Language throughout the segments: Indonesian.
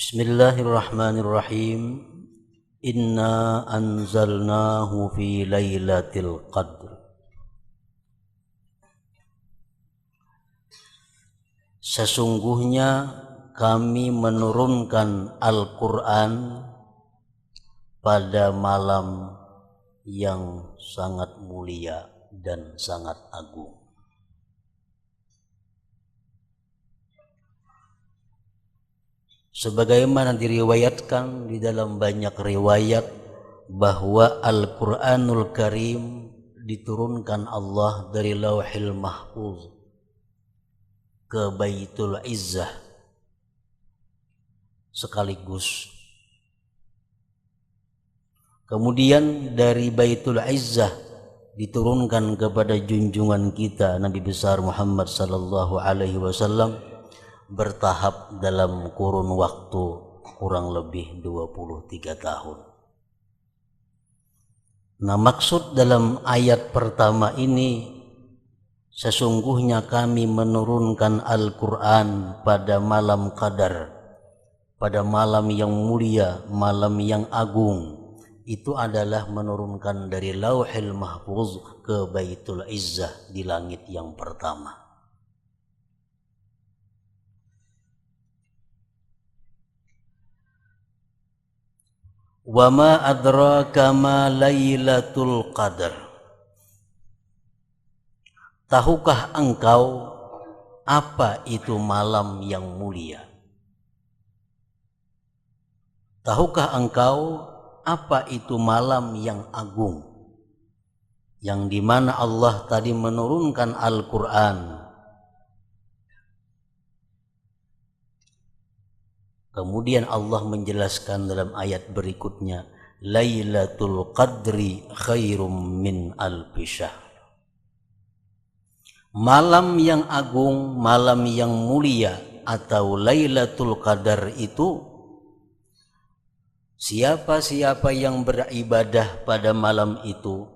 Bismillahirrahmanirrahim. Inna anzalnahu fi lailatul qadr. Sesungguhnya kami menurunkan Al-Quran pada malam yang sangat mulia dan sangat agung. Sebagaimana diriwayatkan di dalam banyak riwayat bahwa Al-Quranul Karim diturunkan Allah dari Lauhil Mahfuz ke Baitul Izzah sekaligus. Kemudian dari Baitul Izzah diturunkan kepada junjungan kita Nabi besar Muhammad sallallahu alaihi wasallam bertahap dalam kurun waktu kurang lebih 23 tahun. Nah, maksud dalam ayat pertama ini, sesungguhnya kami menurunkan Al-Quran pada malam qadar, pada malam yang mulia, malam yang agung. Itu adalah menurunkan dari Lauhil Mahfuz ke Baitul Izzah di langit yang pertama. Wa ma adraka ma lailatul qadar. Tahukah engkau apa itu malam yang mulia? Tahukah engkau apa itu malam yang agung? Yang dimana Allah tadi menurunkan Al-Quran. Kemudian Allah menjelaskan dalam ayat berikutnya, Lailatul Qadri khairum min alfi syahr. Malam yang agung, malam yang mulia atau Lailatul Qadar itu, siapa-siapa yang beribadah pada malam itu,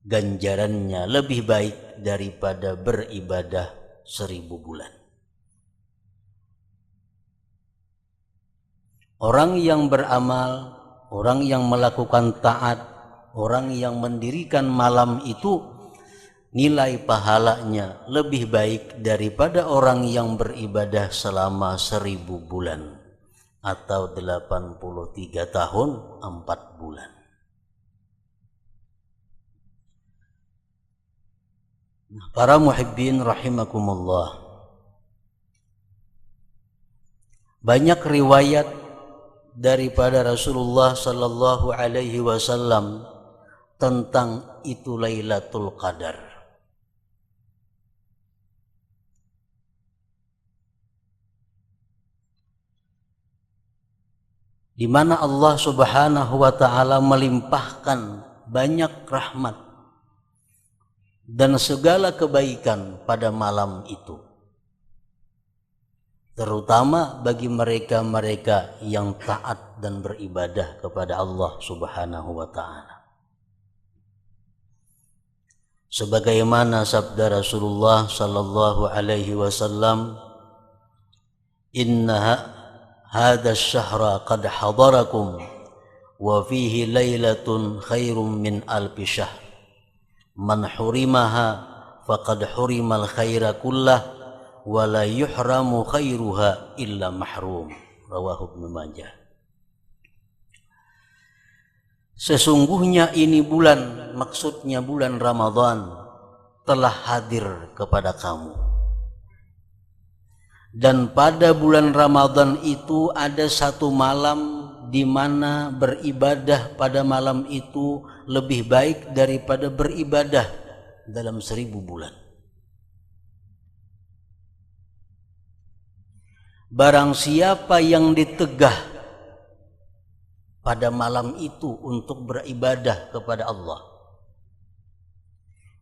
ganjarannya lebih baik daripada beribadah 1000 bulan. Orang yang beramal, orang yang melakukan taat, orang yang mendirikan malam itu, nilai pahalanya lebih baik daripada orang yang beribadah selama 1000 bulan atau 83 tahun 4 bulan. Para muhibbin rahimakumullah, banyak riwayat daripada Rasulullah sallallahu alaihi wasallam tentang itu Lailatul Qadar. Di mana Allah Subhanahu wa taala melimpahkan banyak rahmat dan segala kebaikan pada malam itu, terutama bagi mereka-mereka yang taat dan beribadah kepada Allah Subhanahu wa taala. Sebagaimana sabda Rasulullah sallallahu alaihi wasallam, "Inna hadha asy-syahra qad hadarakum wa fihi lailatun khairum min alfi syahr. Man hurimaha faqad hurimal khaira kullah wala yuhramu khairuha illa mahrum." Rawahu Ibnu Majah. Sesungguhnya ini bulan, maksudnya bulan Ramadan, telah hadir kepada kamu. Dan pada bulan Ramadan itu ada satu malam di mana beribadah pada malam itu lebih baik daripada beribadah dalam 1000 bulan. Barang siapa yang ditegah pada malam itu untuk beribadah kepada Allah,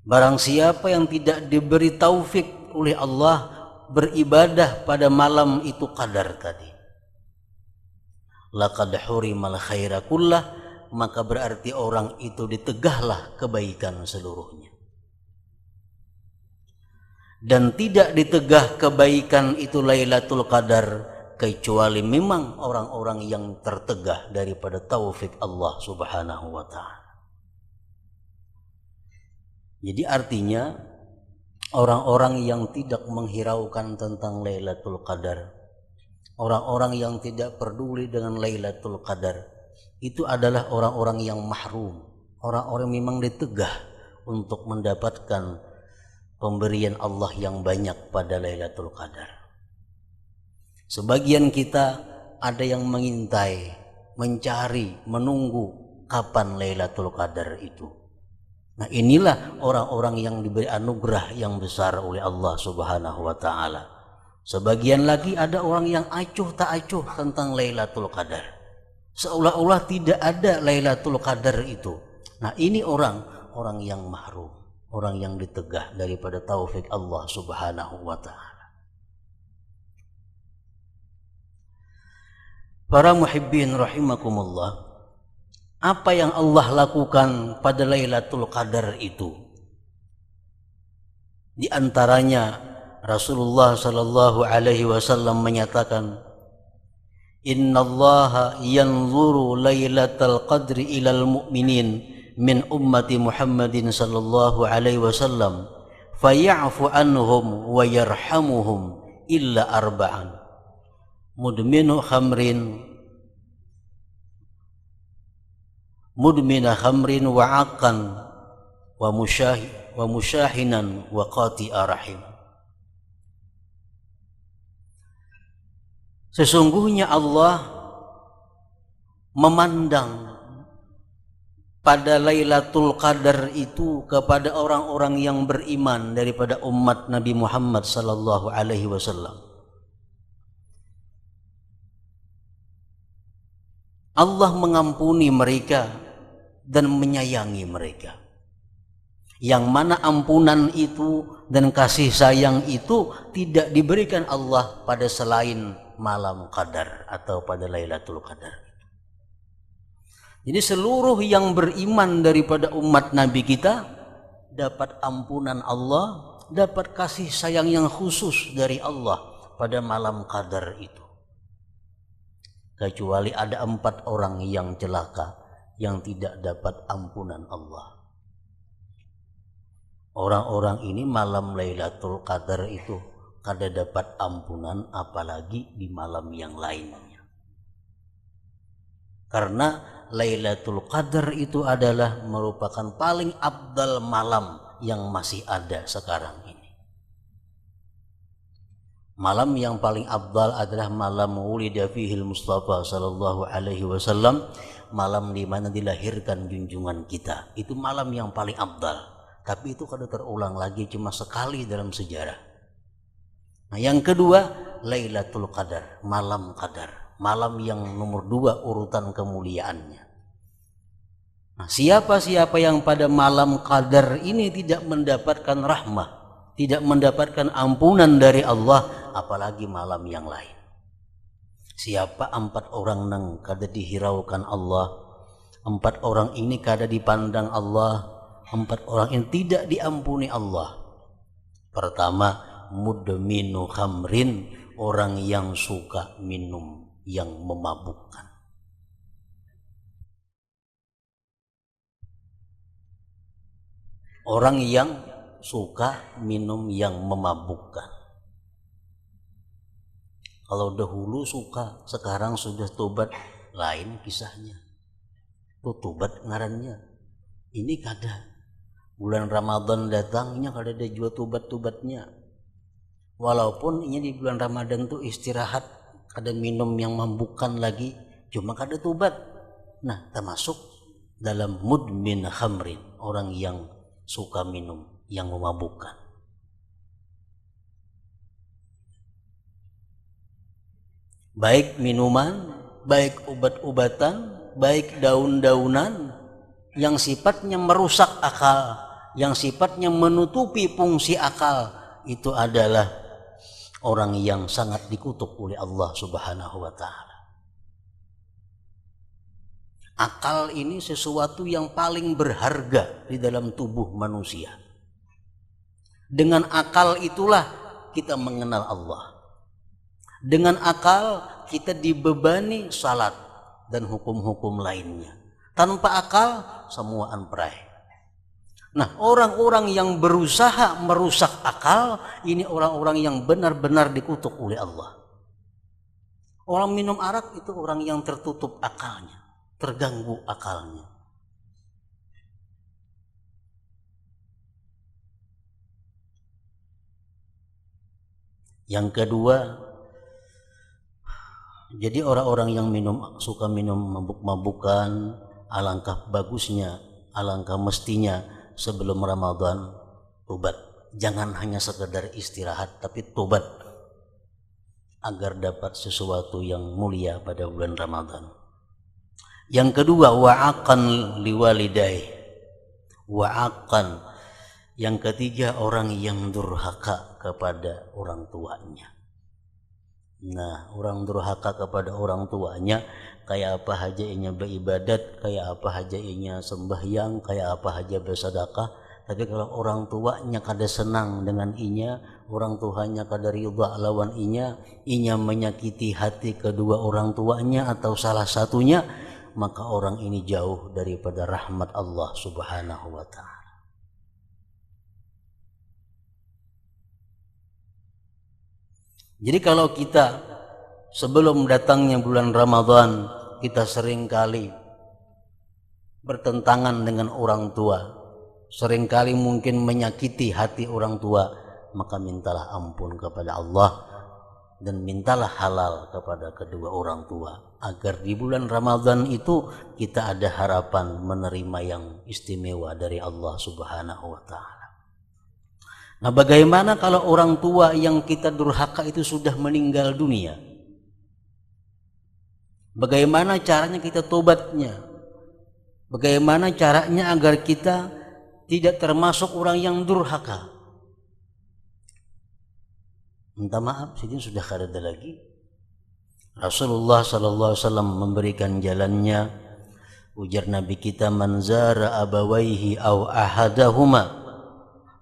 barang siapa yang tidak diberi taufik oleh Allah beribadah pada malam itu qadar tadi, laqad hurimal khaira kullah, maka berarti orang itu ditegahlah kebaikan seluruhnya. Dan tidak ditegah kebaikan itu Lailatul Qadar kecuali memang orang-orang yang tertegah daripada taufik Allah Subhanahu wa ta'ala. Jadi artinya orang-orang yang tidak menghiraukan tentang Lailatul Qadar, orang-orang yang tidak peduli dengan Lailatul Qadar, itu adalah orang-orang yang mahrum, orang-orang memang ditegah untuk mendapatkan pemberian Allah yang banyak pada Lailatul Qadar. Sebagian kita ada yang mengintai, mencari, menunggu kapan Lailatul Qadar itu. Nah, inilah orang-orang yang diberi anugerah yang besar oleh Allah Subhanahu wa ta'ala. Sebagian lagi ada orang yang acuh tak acuh tentang Lailatul Qadar, seolah-olah tidak ada Lailatul Qadar itu. Nah, ini orang yang mahrum, orang yang ditegah daripada taufik Allah Subhanahu wa ta'ala. Para muhibbin rahimakumullah, apa yang Allah lakukan pada Lailatul Qadar itu? Di antaranya Rasulullah sallallahu alaihi wasallam menyatakan, "Innallaha yanzuru Lailatul Qadri ilal mu'minin min ummati Muhammadin sallallahu alaihi wasallam faya'fu anhum wa yarhamuhum illa arba'an. Mudminu khamrin wa akan wa musyahinan wa qati'a rahim." Sesungguhnya Allah memandang pada Lailatul Qadar itu kepada orang-orang yang beriman daripada umat Nabi Muhammad sallallahu alaihi wasallam. Allah mengampuni mereka dan menyayangi mereka. Yang mana ampunan itu dan kasih sayang itu tidak diberikan Allah pada selain malam Qadar atau pada Lailatul Qadar. Jadi seluruh yang beriman daripada umat Nabi kita dapat ampunan Allah, dapat kasih sayang yang khusus dari Allah pada malam Qadar itu. Kecuali ada 4 orang yang celaka yang tidak dapat ampunan Allah. Orang-orang ini malam Lailatul Qadar itu kada dapat ampunan, apalagi di malam yang lainnya. Karena Lailatul Qadar itu adalah merupakan paling afdal malam yang masih ada sekarang ini. Malam yang paling afdal adalah malam wulida fihil Mustafa sallallahu alaihi wasallam, malam di mana dilahirkan junjungan kita. Itu malam yang paling afdal, tapi itu kada terulang lagi, cuma sekali dalam sejarah. Nah, yang kedua Lailatul Qadar, malam Qadar, malam yang nomor 2 urutan kemuliaannya. Nah, siapa-siapa yang pada malam Qadar ini tidak mendapatkan rahmah, tidak mendapatkan ampunan dari Allah, apalagi malam yang lain. Siapa 4 orang nang kada dihiraukan Allah, 4 orang ini kada dipandang Allah, 4 orang ini tidak diampuni Allah. Pertama, mudminu khamrin, orang yang suka minum yang memabukkan. Orang yang suka minum yang memabukkan. Kalau dahulu suka, sekarang sudah tobat, lain kisahnya. Itu tobat ngarannya. Ini kada. Bulan Ramadan datangnya kada ada jua tobat-tobatnya. Walaupun ini di bulan Ramadan tuh istirahat, kada minum yang memabukkan lagi, cuma kada tobat. Nah, termasuk dalam mudmin khamrin, orang yang suka minum yang memabukkan. Baik minuman, baik obat-obatan, baik daun-daunan yang sifatnya merusak akal, yang sifatnya menutupi fungsi akal, itu adalah orang yang sangat dikutuk oleh Allah Subhanahu wa ta'ala. Akal ini sesuatu yang paling berharga di dalam tubuh manusia. Dengan akal itulah kita mengenal Allah. Dengan akal kita dibebani salat dan hukum-hukum lainnya. Tanpa akal semua anprai. Nah, orang-orang yang berusaha merusak akal, ini orang-orang yang benar-benar dikutuk oleh Allah. Orang minum arak itu orang yang tertutup akalnya, terganggu akalnya. Yang kedua, jadi orang-orang yang suka minum mabuk-mabukan, alangkah bagusnya, alangkah mestinya sebelum Ramadan tobat. Jangan hanya sekedar istirahat, tapi tobat agar dapat sesuatu yang mulia pada bulan Ramadan. Yang kedua, wa'aqan liwalidai. Wa'aqan. Yang ketiga, orang yang durhaka kepada orang tuanya. Nah, orang durhaka kepada orang tuanya, kayak apa aja inya beribadat, kayak apa aja inya sembahyang, kayak apa aja bersedekah. Tapi kalau orang tuanya kada senang dengan inya, orang tuanya kada ridha lawan inya menyakiti hati kedua orang tuanya atau salah satunya, maka orang ini jauh daripada rahmat Allah Subhanahu wa ta'ala. Jadi kalau kita sebelum datangnya bulan Ramadan kita seringkali bertentangan dengan orang tua, seringkali mungkin menyakiti hati orang tua, maka mintalah ampun kepada Allah dan mintalah halal kepada kedua orang tua agar di bulan Ramadan itu kita ada harapan menerima yang istimewa dari Allah Subhanahu wa ta'ala. Nah, bagaimana kalau orang tua yang kita durhaka itu sudah meninggal dunia? Bagaimana caranya kita tobatnya? Bagaimana caranya agar kita tidak termasuk orang yang durhaka? Minta maaf, sini sudah kada ada lagi. Rasulullah sallallahu alaihi wasallam memberikan jalannya. Ujar Nabi kita, man zara abawaihi aw ahadahuma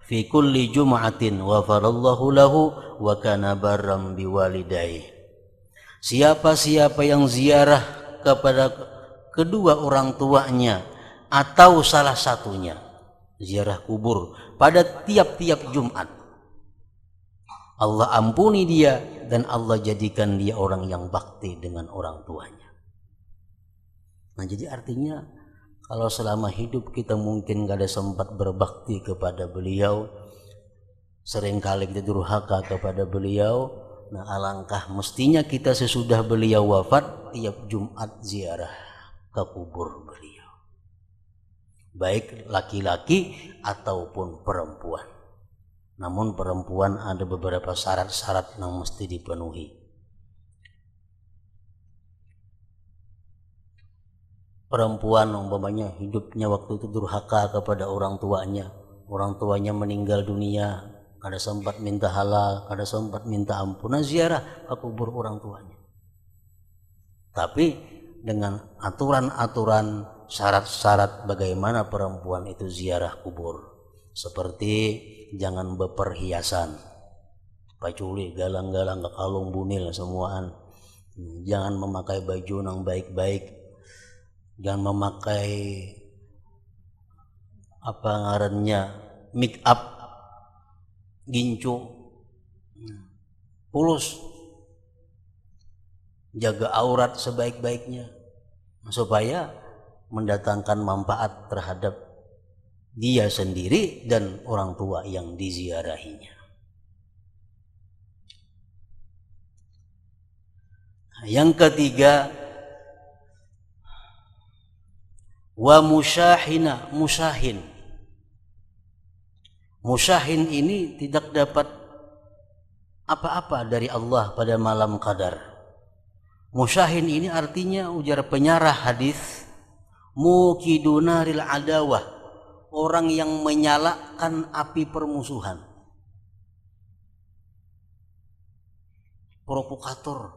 fi kulli jum'atin ghafarallahu lahu wa kana barram biwalidayhi. Siapa-siapa yang ziarah kepada kedua orang tuanya atau salah satunya, ziarah kubur pada tiap-tiap Jumat, Allah ampuni dia dan Allah jadikan dia orang yang bakti dengan orang tuanya. Nah, jadi artinya kalau selama hidup kita mungkin gak ada sempat berbakti kepada beliau, seringkali kita durhaka kepada beliau, nah alangkah mestinya kita sesudah beliau wafat tiap Jumat ziarah ke kubur beliau, baik laki-laki ataupun perempuan. Namun perempuan ada beberapa syarat-syarat yang mesti dipenuhi. Perempuan umpamanya hidupnya waktu itu durhaka kepada orang tuanya meninggal dunia, kada sempat minta halal, kada sempat minta ampunan, ziarah ke kubur orang tuanya. Tapi dengan aturan-aturan syarat-syarat bagaimana perempuan itu ziarah kubur, seperti jangan berperhiasan, paculi, galang-galang, kalung bunil semuaan, jangan memakai baju yang baik-baik, jangan memakai apa ngarannya make up gincu, pulus, jaga aurat sebaik-baiknya supaya mendatangkan manfaat terhadap dia sendiri dan orang tua yang diziarahinya. Yang ketiga, wa musyahin. Musyahin ini tidak dapat apa-apa dari Allah pada malam qadar. Musyahin ini artinya, ujar penyarah hadis, mukidunaril adawah, orang yang menyalakan api permusuhan, provokator.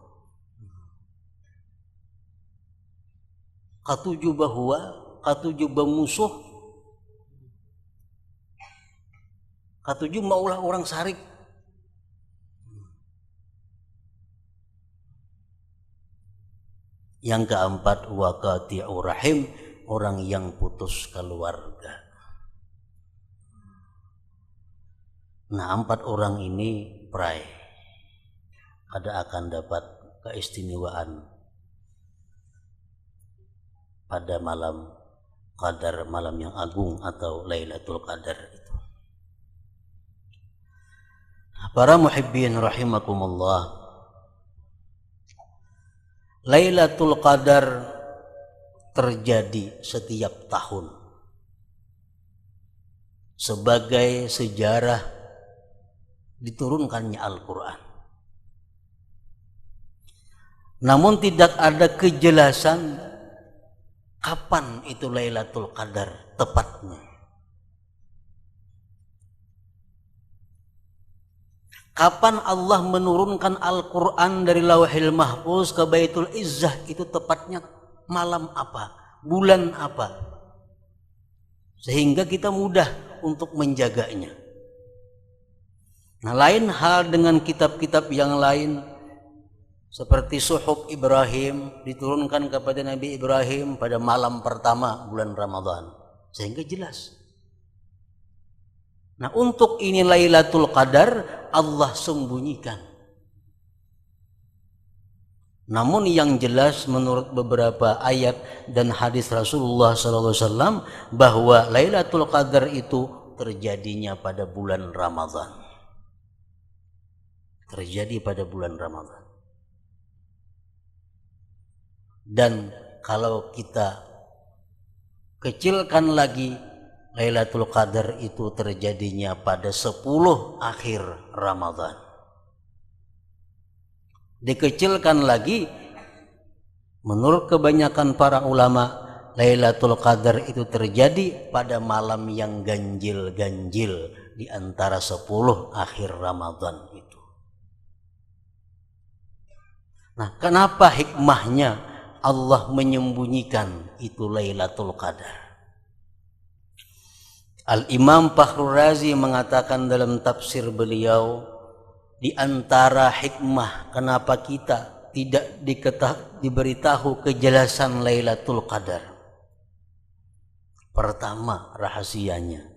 Katuju musuh, katuju maulah orang sarik. Yang keempat, wa qati'u rahim, orang yang putus keluarga. Nah, 4 orang ini pada akan dapat keistimewaan pada malam Qadar, malam yang agung atau Lailatul Qadar itu. Para muhibbin rahimakumullah, Lailatul Qadar terjadi setiap tahun sebagai sejarah diturunkannya Al-Quran. Namun tidak ada kejelasan kapan itu Lailatul Qadar tepatnya. Kapan Allah menurunkan Al-Quran dari Lauhil Mahfuz ke Baitul Izzah itu tepatnya malam apa, bulan apa, sehingga kita mudah untuk menjaganya. Nah, lain hal dengan kitab-kitab yang lain seperti Suhuf Ibrahim diturunkan kepada Nabi Ibrahim pada malam pertama bulan Ramadan, sehingga jelas. Nah, untuk ini Lailatul Qadar Allah sembunyikan. Namun yang jelas menurut beberapa ayat dan hadis Rasulullah SAW bahwa Lailatul Qadar itu terjadinya pada bulan Ramadan. Terjadi pada bulan Ramadan. Dan kalau kita kecilkan lagi, Lailatul Qadar itu terjadinya pada 10 akhir Ramadan. Dikecilkan lagi, menurut kebanyakan para ulama, Lailatul Qadar itu terjadi pada malam yang ganjil-ganjil di antara 10 akhir Ramadan itu. Nah, kenapa hikmahnya Allah menyembunyikan itu Lailatul Qadar? Al-Imam Fakhrul Razi mengatakan dalam tafsir beliau, di antara hikmah kenapa kita tidak diberitahu kejelasan Lailatul Qadar. Pertama, rahasianya.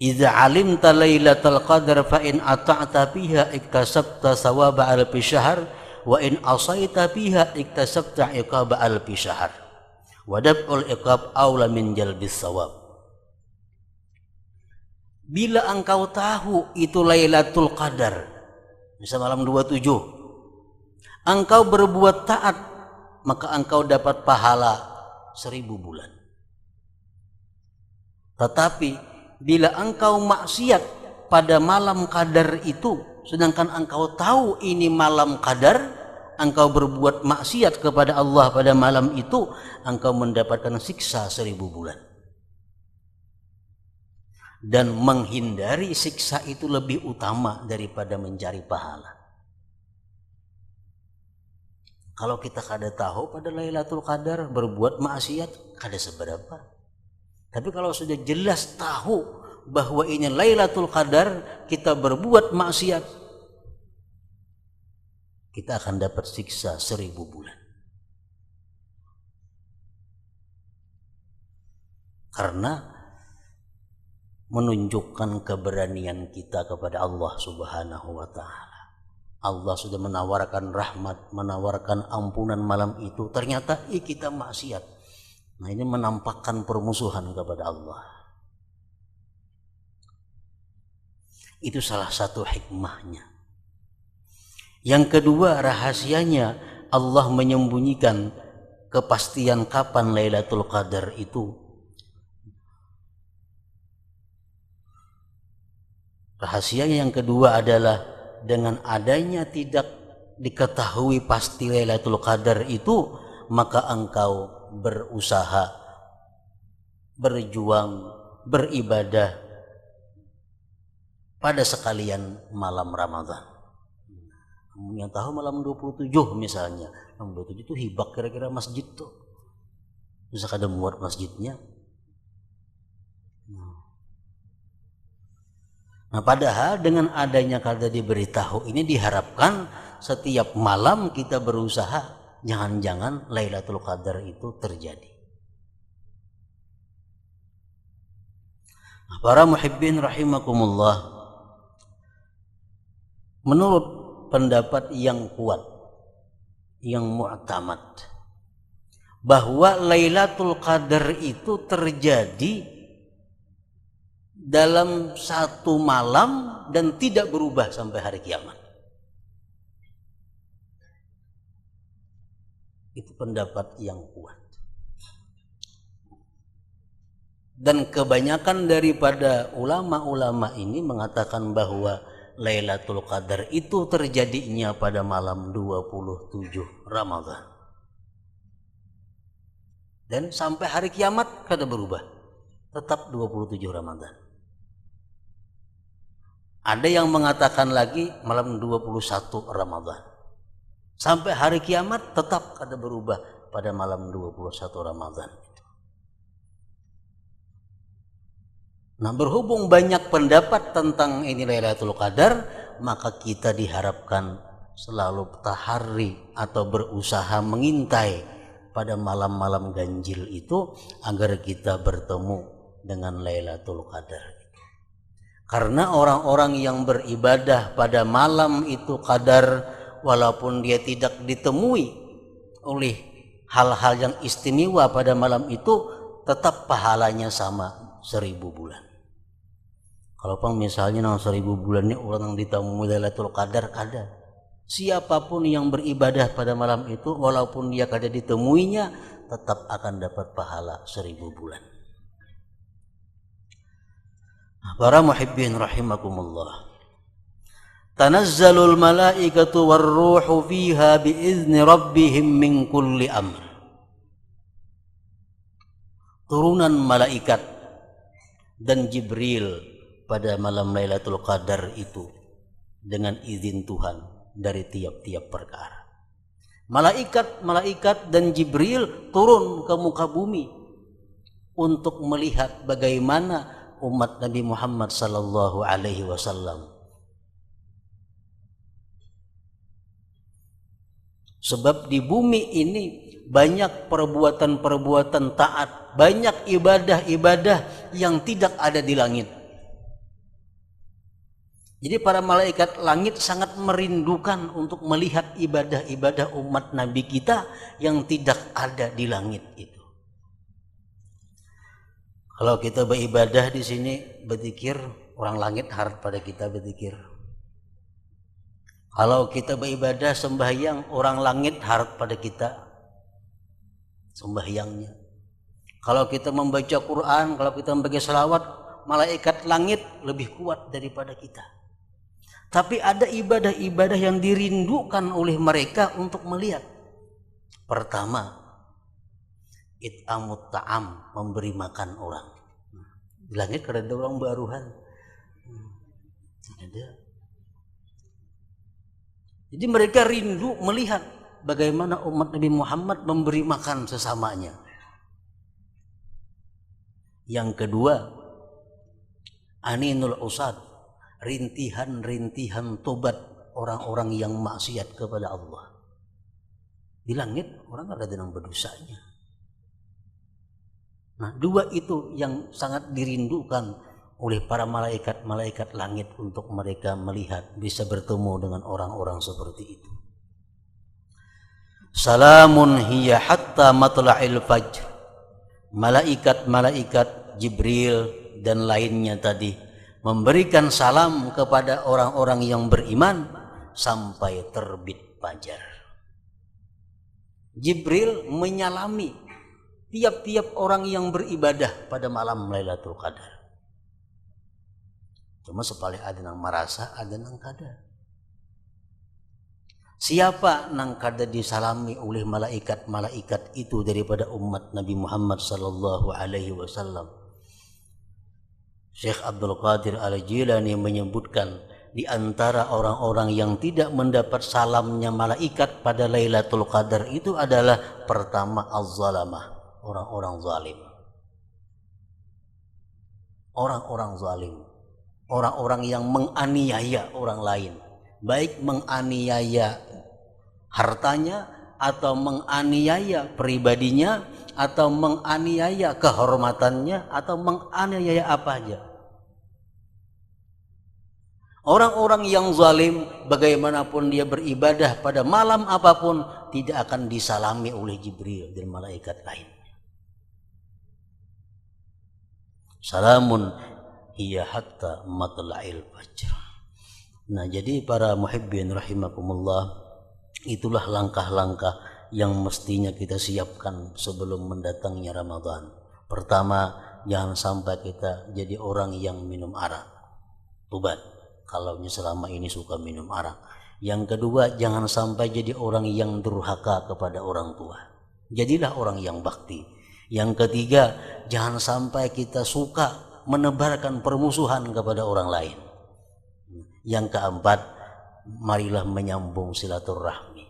Idza alimta Lailatul Qadar fa in ata'ta biha iktasabta thawaba alfi syahr wa in asaita biha iktasabta iqaba alfi syahr. Wa dab'ul iqab aula min jalbis thawab. Bila engkau tahu itu Lailatul Qadar, misal malam 27, engkau berbuat taat, maka engkau dapat pahala 1000 bulan. Tetapi bila engkau maksiat pada malam Qadar itu, sedangkan engkau tahu ini malam Qadar, engkau berbuat maksiat kepada Allah pada malam itu, engkau mendapatkan siksa 1000 bulan. Dan menghindari siksa itu lebih utama daripada mencari pahala. Kalau kita kada tahu pada Lailatul Qadar berbuat maksiat kada seberapa. Tapi kalau sudah jelas tahu bahwa ini Lailatul Qadar, kita berbuat maksiat, kita akan dapat siksa 1000 bulan. Karena menunjukkan keberanian kita kepada Allah Subhanahu wa Ta'ala. Allah sudah menawarkan rahmat, menawarkan ampunan malam itu, ternyata kita maksiat. Nah, ini menampakkan permusuhan kepada Allah. Itu salah satu hikmahnya. Yang kedua, rahasianya Allah menyembunyikan kepastian kapan Lailatul Qadar itu. Rahasianya yang kedua adalah dengan adanya tidak diketahui pasti Lailatul Qadar itu, maka engkau berusaha, berjuang, beribadah pada sekalian malam Ramadan. Yang tahu malam 27 misalnya, malam 27 itu hibak kira-kira masjid tuh. Bisa kada muat masjidnya. Nah, padahal dengan adanya kada diberitahu ini diharapkan setiap malam kita berusaha jangan-jangan Lailatul Qadar itu terjadi. Para muhibbin rahimakumullah, menurut pendapat yang kuat, yang mu'tamad, bahwa Lailatul Qadar itu terjadi dalam satu malam dan tidak berubah sampai hari kiamat. Itu pendapat yang kuat. Dan kebanyakan daripada ulama-ulama ini mengatakan bahwa Lailatul Qadar itu terjadinya pada malam 27 Ramadan. Dan sampai hari kiamat kada berubah. Tetap 27 Ramadan. Ada yang mengatakan lagi malam 21 Ramadan. Sampai hari kiamat tetap kada berubah pada malam 21 Ramadan. Nah, berhubung banyak pendapat tentang ini Lailatul Qadar, maka kita diharapkan selalu tahari atau berusaha mengintai pada malam-malam ganjil itu agar kita bertemu dengan Lailatul Qadar. Karena orang-orang yang beribadah pada malam itu qadar, walaupun dia tidak ditemui oleh hal-hal yang istimewa pada malam itu, tetap pahalanya sama 1000 bulan. Kalau misalnya 1000 bulan ini orang yang ditemui Lailatul Qadar kada. Siapapun yang beribadah pada malam itu, walaupun dia kada ditemuinya, tetap akan dapat pahala 1000 bulan. Para muhibbin rahimakumullah. Tanazzalul malaikatu warruhu fiha biizni rabbihim min kulli amr. Turunan malaikat dan Jibril pada malam Lailatul Qadar itu dengan izin Tuhan dari tiap-tiap perkara. Malaikat dan Jibril turun ke muka bumi untuk melihat bagaimana umat Nabi Muhammad sallallahu alaihi wasallam. Sebab di bumi ini banyak perbuatan-perbuatan taat, banyak ibadah-ibadah yang tidak ada di langit. Jadi para malaikat langit sangat merindukan untuk melihat ibadah-ibadah umat Nabi kita yang tidak ada di langit itu. Kalau kita beribadah di sini berzikir, orang langit harap pada kita berzikir. Kalau kita beribadah sembahyang, orang langit harap pada kita sembahyangnya. Kalau kita membaca Quran, kalau kita membaca selawat, malaikat langit lebih kuat daripada kita. Tapi ada ibadah-ibadah yang dirindukan oleh mereka untuk melihat. Pertama, it'amut ta'am, memberi makan orang. Di langit kada ada orang baruhan. Ada. Jadi mereka rindu melihat bagaimana umat Nabi Muhammad memberi makan sesamanya. Yang kedua, aninul usad, rintihan-rintihan tobat orang-orang yang maksiat kepada Allah. Di langit orang ada yang berdosanya. Nah, dua itu yang sangat dirindukan oleh para malaikat langit untuk mereka melihat, bisa bertemu dengan orang-orang seperti itu. Salamun hiya hatta matla'il fajr. Malaikat Jibril dan lainnya tadi memberikan salam kepada orang-orang yang beriman sampai terbit fajar. Jibril menyalami tiap-tiap orang yang beribadah pada malam Lailatul Qadar. Cuma sepalih ada yang merasa, ada yang kada. Siapa nang kada disalami oleh malaikat itu daripada umat Nabi Muhammad sallallahu alaihi wasallam? Syekh Abdul Qadir Al-Jilani menyebutkan di antara orang-orang yang tidak mendapat salamnya malaikat pada Lailatul Qadar itu adalah pertama az-zalamah, orang-orang zalim. Orang-orang zalim, orang-orang yang menganiaya orang lain, baik menganiaya hartanya atau menganiaya pribadinya, atau menganiaya kehormatannya, atau menganiaya apa aja. Orang-orang yang zalim, bagaimanapun dia beribadah pada malam apapun, tidak akan disalami oleh Jibril dan malaikat lain. Salamun hiya hatta matla'il fajr. Nah, jadi para muhibbin rahimakumullah, itulah langkah-langkah yang mestinya kita siapkan sebelum mendatangnya Ramadan. Pertama, jangan sampai kita jadi orang yang minum arak. Tobat kalau selama ini suka minum arak. Yang kedua, jangan sampai jadi orang yang durhaka kepada orang tua. Jadilah orang yang bakti. Yang ketiga, jangan sampai kita suka menebarkan permusuhan kepada orang lain. Yang keempat, marilah menyambung silaturahmi.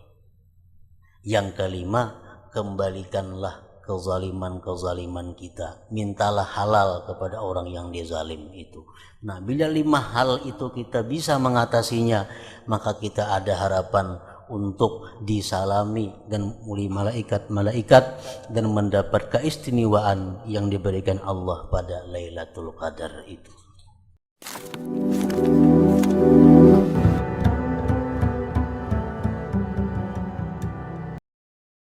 Yang kelima, kembalikanlah kezaliman kita. Mintalah halal kepada orang yang dia zalim itu. Nah, bila 5 hal itu kita bisa mengatasinya, maka kita ada harapan untuk disalami dan oleh malaikat-malaikat dan mendapat keistimewaan yang diberikan Allah pada Lailatul Qadar itu.